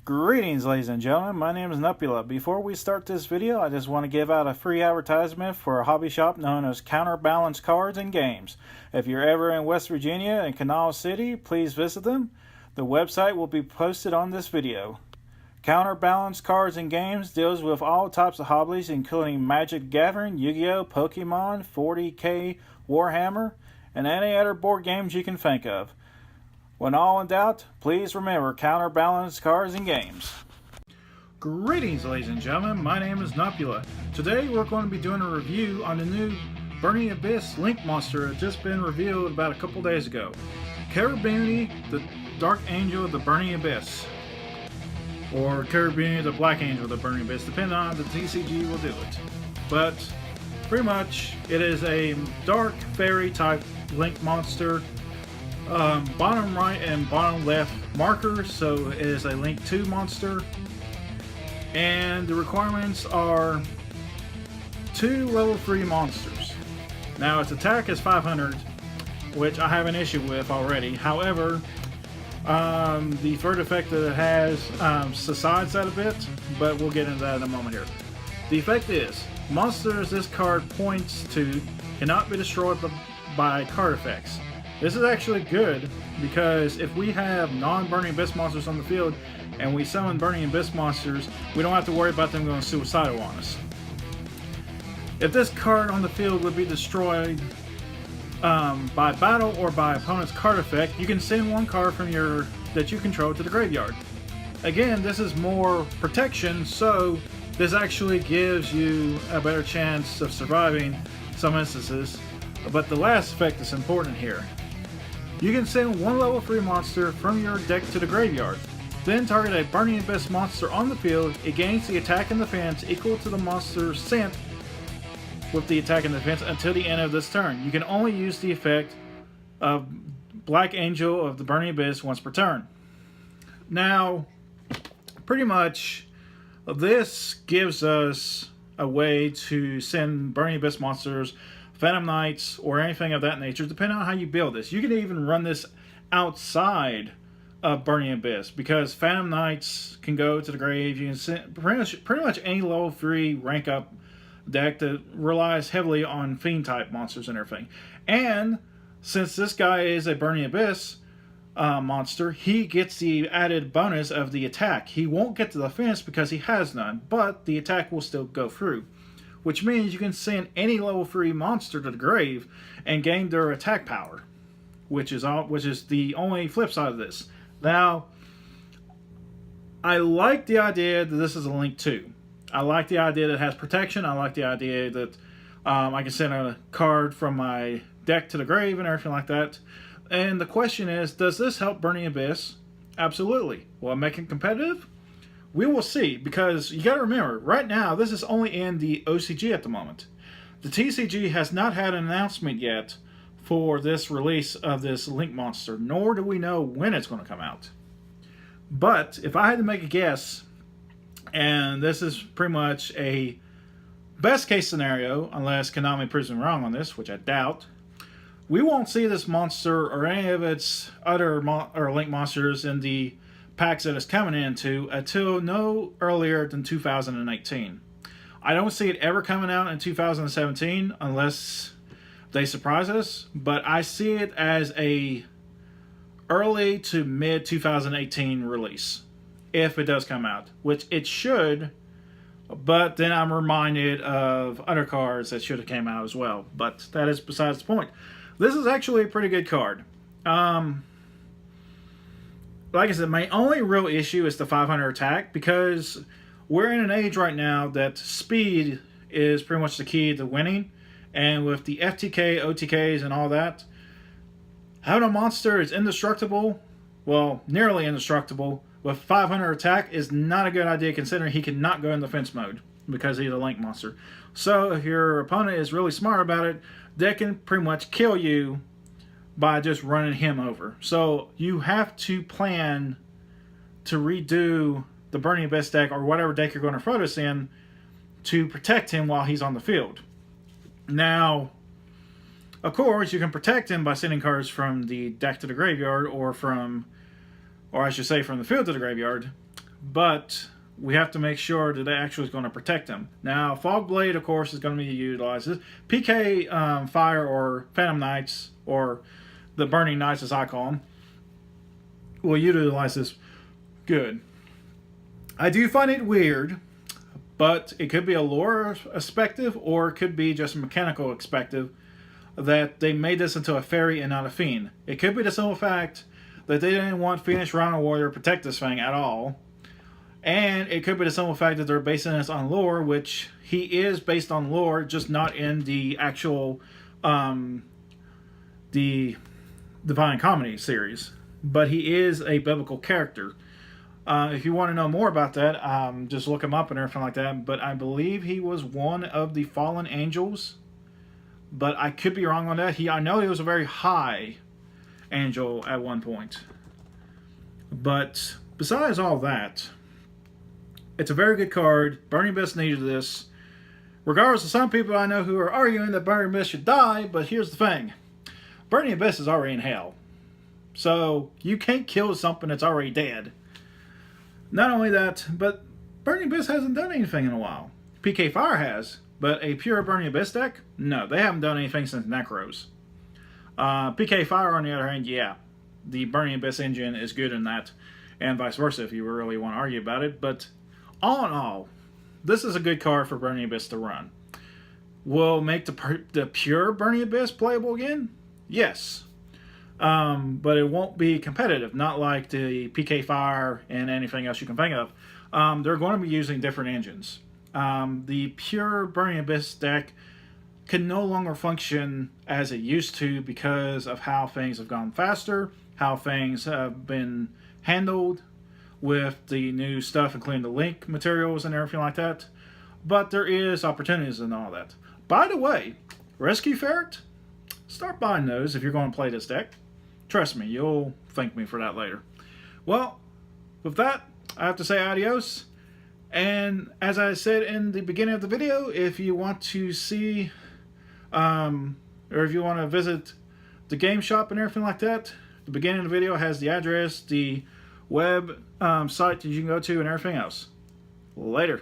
Greetings, ladies and gentlemen. My name is Nupehadda. Before we start this video, I just want to give out a free advertisement for a hobby shop known as Counterbalance Cards and Games. If you're ever in West Virginia and Canal City, please visit them. The website will be posted on this video. Counterbalance Cards and Games deals with all types of hobbies, including Magic the Gathering, Yu-Gi-Oh!, Pokemon, 40K, Warhammer, and any other board games you can think of. When all in doubt, please remember Counterbalance Cards and Games. Greetings, ladies and gentlemen. My name is Nupehadda. Today we're going to be doing a review on the new Burning Abyss Link monster that just been revealed about a couple days ago. Cherubini, the Dark Angel of the Burning Abyss. Or Cherubini, the Black Angel of the Burning Abyss, depending on how the TCG will do it. But pretty much it is a dark fairy type Link monster. Bottom right and bottom left markers, so it is a Link 2 monster. And the requirements are 2 level 3 monsters. Now its attack is 500, which I have an issue with already. However, the third effect that it has subsides that a bit, but we'll get into that in a moment here. The effect is, monsters this card points to cannot be destroyed by card effects. This is actually good because if we have non-Burning Abyss monsters on the field and we summon Burning Abyss monsters, we don't have to worry about them going suicidal on us. If this card on the field would be destroyed by battle or by opponent's card effect, you can send one card from that you control to the graveyard. Again, this is more protection, so this actually gives you a better chance of surviving some instances. But the last effect is important here. You can send one level 3 monster from your deck to the graveyard. Then target a Burning Abyss monster on the field. It gains the attack and defense equal to the monster sent with the attack and defense until the end of this turn. You can only use the effect of Black Angel of the Burning Abyss once per turn. Now, pretty much, this gives us a way to send Burning Abyss monsters, Phantom Knights, or anything of that nature, depending on how you build this. You can even run this outside of Burning Abyss, because Phantom Knights can go to the grave. You can send pretty much any level 3 rank up deck that relies heavily on Fiend type monsters and everything. And since this guy is a Burning Abyss monster, he gets the added bonus of the attack. He won't get the defense because he has none, but the attack will still go through. Which means you can send any level 3 monster to the grave and gain their attack power, which is the only flip side of this. Now, I like the idea that this is a Link 2. I like the idea that it has protection. I like the idea that I can send a card from my deck to the grave and everything like that. And the question is, does this help Burning Abyss? Absolutely. Will it make it competitive? We will see, because you got to remember, right now, this is only in the OCG at the moment. The TCG has not had an announcement yet for this release of this Link monster, nor do we know when it's going to come out. But, if I had to make a guess, and this is pretty much a best case scenario, unless Konami proves me wrong on this, which I doubt, we won't see this monster or any of its other Link monsters in the packs that it's coming into until no earlier than 2018. I don't see it ever coming out in 2017 unless they surprise us, but I see it as a early to mid 2018 release if it does come out, which it should, but then I'm reminded of other cards that should have came out as well, but that is besides the point. This is actually a pretty good card. Like I said, my only real issue is the 500 attack, because we're in an age right now that speed is pretty much the key to winning. And with the FTK, OTKs, and all that, having a monster is indestructible, well, nearly indestructible, with 500 attack is not a good idea, considering he cannot go in defense mode because he's a Link monster. So if your opponent is really smart about it, they can pretty much kill you by just running him over. So you have to plan to redo the Burning Abyss deck or whatever deck you're going to throw this in to protect him while he's on the field. Now, of course, you can protect him by sending cards from the deck to the graveyard, or I should say from the field to the graveyard. but we have to make sure that it actually is going to protect him. Now, Fog Blade, of course, is going to be utilized. PK Fire or Phantom Knights, or the Burning Knights as I call them, will utilize this good. I do find it weird, but it could be a lore perspective, or it could be just a mechanical perspective, that they made this into a fairy and not a fiend. It could be the simple fact that they didn't want Phoenix Rhino Warrior to protect this thing at all. And it could be the simple fact that they're basing this on lore, which he is based on lore, just not in the actual the Divine Comedy series. But he is a biblical character. If you want to know more about that, just look him up and everything like that. But I believe he was one of the fallen angels. But I could be wrong on that. I know he was a very high angel at one point. But besides all that, it's a very good card. Burning Abyss needed this. Regardless of some people I know who are arguing that Burning Abyss should die, but here's the thing. Burning Abyss is already in hell. So you can't kill something that's already dead. Not only that, but Burning Abyss hasn't done anything in a while. PK Fire has, but a pure Burning Abyss deck? No, they haven't done anything since Necros. PK Fire, on the other hand, yeah. The Burning Abyss engine is good in that, and vice versa if you really want to argue about it, but all in all, this is a good card for Burning Abyss to run. Will make the pure Burning Abyss playable again? Yes. But it won't be competitive, not like the PK Fire and anything else you can think of. They're going to be using different engines. The pure Burning Abyss deck can no longer function as it used to because of how things have gone faster, how things have been handled with the new stuff, including the link materials and everything like that. But there is opportunities in all that. By the way, Rescue Ferret, start buying those if you're going to play this deck. Trust me, you'll thank me for that later. Well, with that, I have to say adios. And as I said in the beginning of the video, if you want to see, or if you want to visit the game shop and everything like that, the beginning of the video has the address, the web site that you can go to, and everything else. Later.